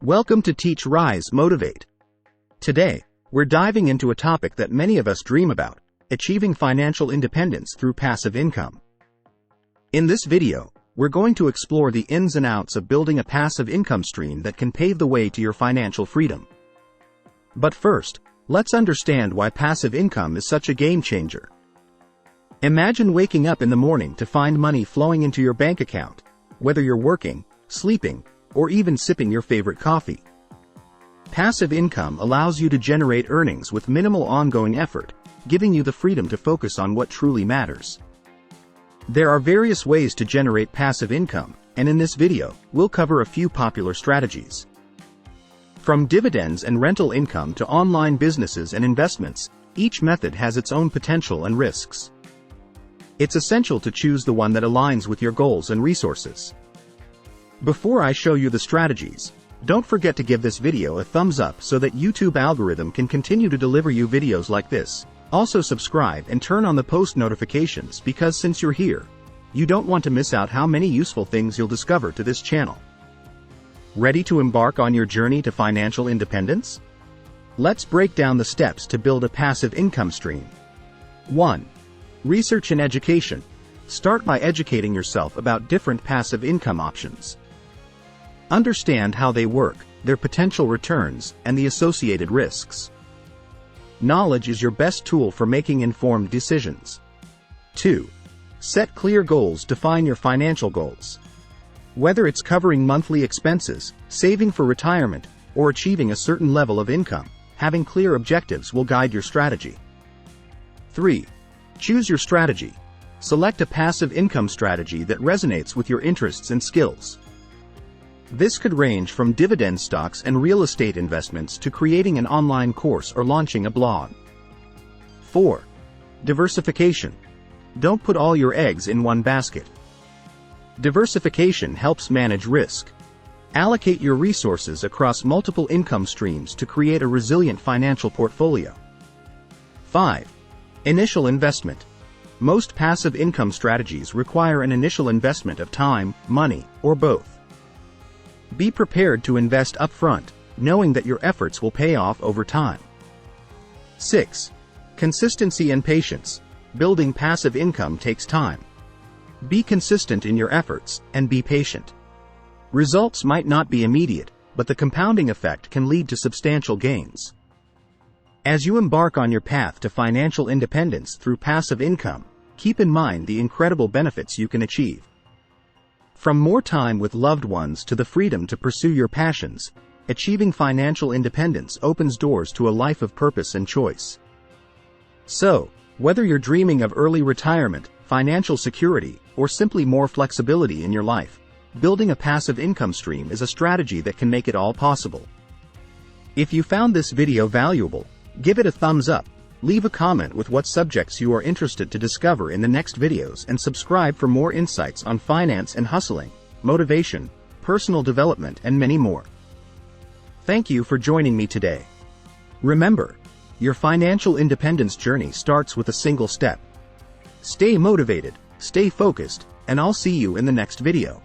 Welcome to Teach, Rise, Motivate. Today, we're diving into a topic that many of us dream about: achieving financial independence through passive income. In this video, we're going to explore the ins and outs of building a passive income stream that can pave the way to your financial freedom. But first, let's understand why passive income is such a game changer. Imagine waking up in the morning to find money flowing into your bank account, whether you're working, sleeping, or even sipping your favorite coffee. Passive income allows you to generate earnings with minimal ongoing effort, giving you the freedom to focus on what truly matters. There are various ways to generate passive income, and in this video, we'll cover a few popular strategies. From dividends and rental income to online businesses and investments, each method has its own potential and risks. It's essential to choose the one that aligns with your goals and resources. Before I show you the strategies, don't forget to give this video a thumbs up so that YouTube algorithm can continue to deliver you videos like this. Also subscribe and turn on the post notifications, because since you're here, you don't want to miss out how many useful things you'll discover to this channel. Ready to embark on your journey to financial independence? Let's break down the steps to build a passive income stream. 1. Research and education. Start by educating yourself about different passive income options. Understand how they work, their potential returns, and the associated risks. Knowledge is your best tool for making informed decisions. 2. Set clear goals. Define your financial goals. Whether it's covering monthly expenses, saving for retirement, or achieving a certain level of income, having clear objectives will guide your strategy. 3. Choose your strategy. Select a passive income strategy that resonates with your interests and skills. This could range from dividend stocks and real estate investments to creating an online course or launching a blog. 4. Diversification. Don't put all your eggs in one basket. Diversification helps manage risk. Allocate your resources across multiple income streams to create a resilient financial portfolio. 5. Initial investment. Most passive income strategies require an initial investment of time, money, or both. Be prepared to invest upfront, knowing that your efforts will pay off over time. 6. Consistency and patience. Building passive income takes time. Be consistent in your efforts, and be patient. Results might not be immediate, but the compounding effect can lead to substantial gains. As you embark on your path to financial independence through passive income, keep in mind the incredible benefits you can achieve. From more time with loved ones to the freedom to pursue your passions, achieving financial independence opens doors to a life of purpose and choice. So, whether you're dreaming of early retirement, financial security, or simply more flexibility in your life, building a passive income stream is a strategy that can make it all possible. If you found this video valuable, give it a thumbs up, leave a comment with what subjects you are interested to discover in the next videos, and subscribe for more insights on finance and hustling, motivation, personal development, and many more. Thank you for joining me today. Remember, your financial independence journey starts with a single step. Stay motivated, stay focused, and I'll see you in the next video.